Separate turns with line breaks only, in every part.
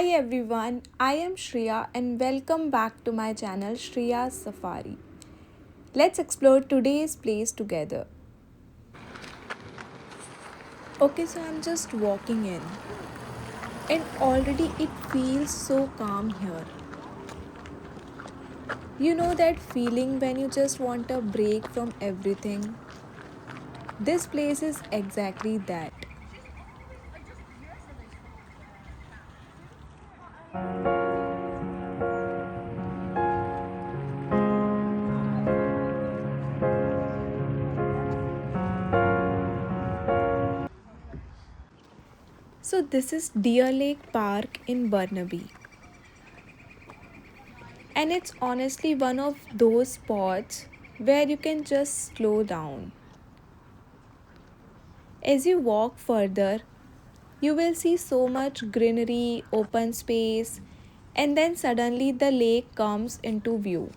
Hi everyone, I am Shreya and welcome back to my channel Shreya's Safari. Let's explore today's place together. Okay, so I'm just walking in and already it feels so calm here. You know that feeling when you just want a break from everything? This place is exactly that. So, this is Deer Lake Park in Burnaby. And it's honestly one of those spots where you can just slow down. As you walk further, you will see so much greenery, open space, and then suddenly the lake comes into view.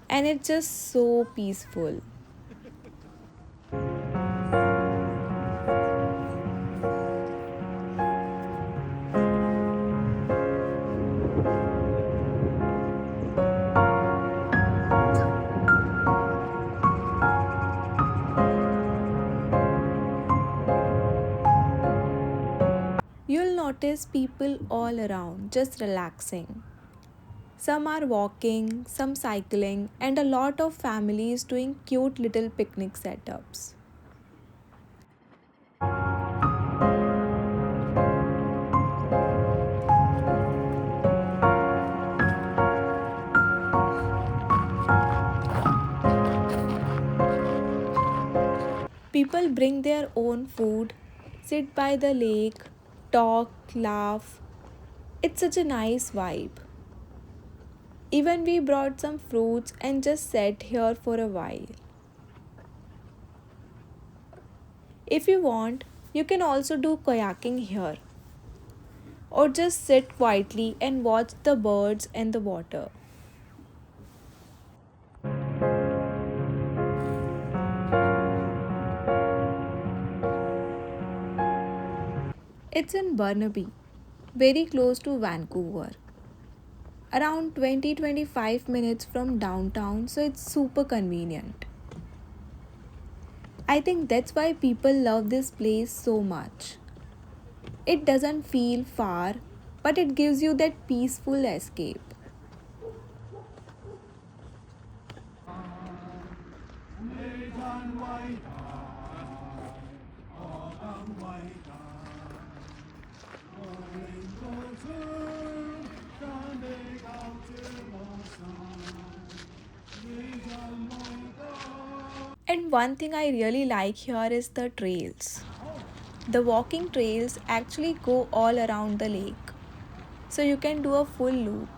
And it's just so peaceful. You'll notice people all around just relaxing. Some are walking, some cycling, and a lot of families doing cute little picnic setups. People bring their own food, sit by the lake, talk, laugh. It's such a nice vibe. Even we brought some fruits and just sat here for a while. If you want, you can also do kayaking here or just sit quietly and watch the birds and the water. It's in Burnaby, very close to Vancouver. Around 20-25 minutes from downtown, so it's super convenient. I think that's why people love this place so much. It doesn't feel far, but it gives you that peaceful escape. And one thing I really like here is the trails. The walking trails actually go all around the lake, so you can do a full loop.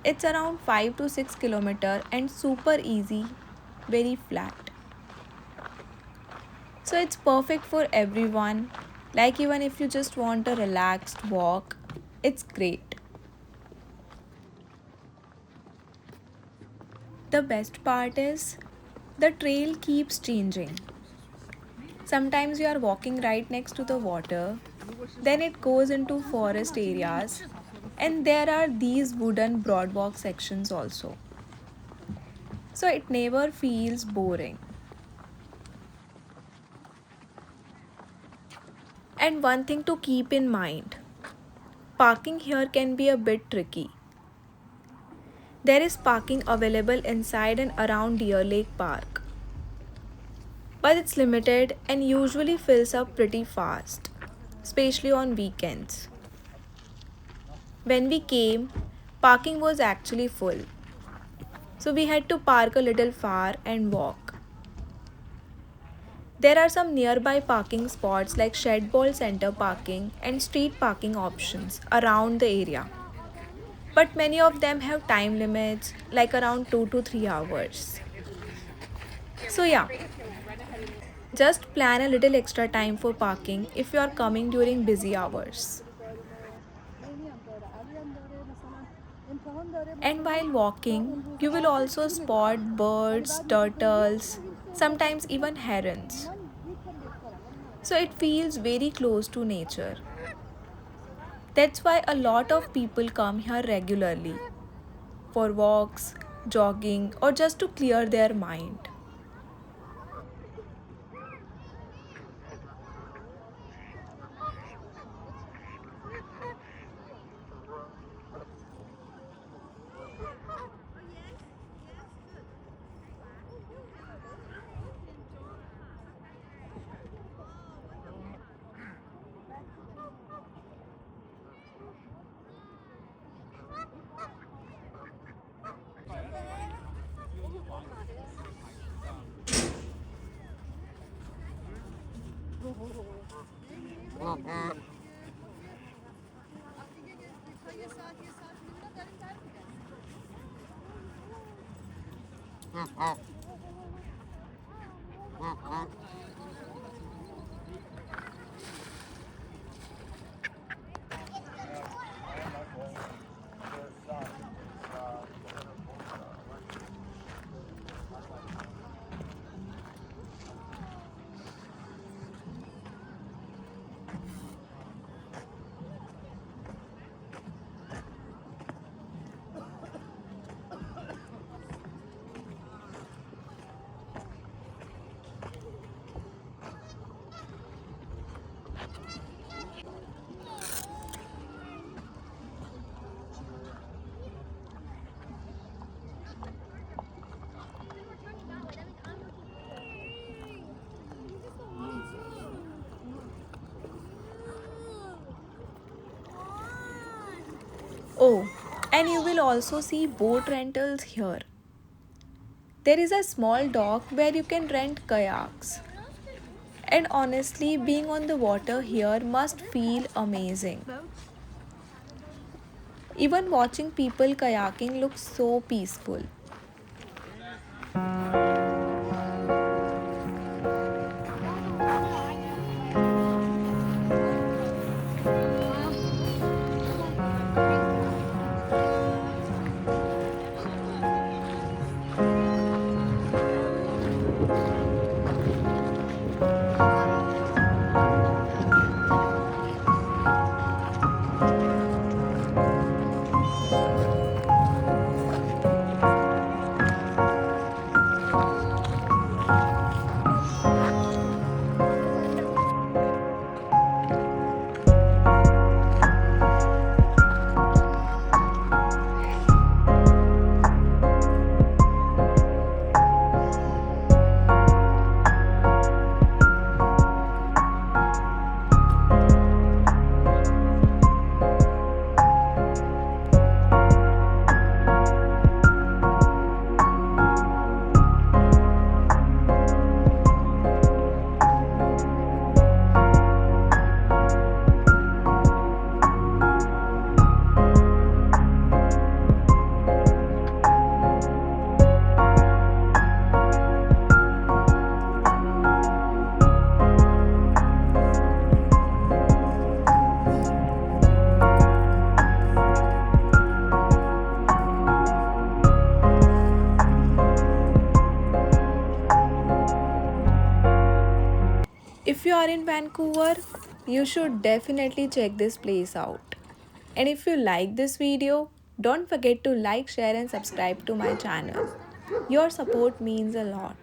It's around 5 to 6 kilometer and super easy, very flat. So it's perfect for everyone. Like even if you just want a relaxed walk, it's great. The best part is the trail keeps changing. Sometimes you are walking right next to the water, then it goes into forest areas, and there are these wooden broadwalk sections also. So it never feels boring. And one thing to keep in mind, parking here can be a bit tricky. There is parking available inside and around Deer Lake Park, but it's limited and usually fills up pretty fast, especially on weekends. When we came, parking was actually full, so we had to park a little far and walk. There are some nearby parking spots like Shadbolt Centre parking and street parking options around the area. But many of them have time limits like around 2 to 3 hours. So yeah, just plan a little extra time for parking if you are coming during busy hours. And while walking, you will also spot birds, turtles, sometimes even herons. So it feels very close to nature. That's why a lot of people come here regularly for walks, jogging, or just to clear their mind. Oh, and you will also see boat rentals here. There is a small dock where you can rent kayaks. And honestly, being on the water here must feel amazing. Even watching people kayaking looks so peaceful. If you are in Vancouver, you should definitely check this place out. And if you like this video, don't forget to like, share and subscribe to my channel. Your support means a lot.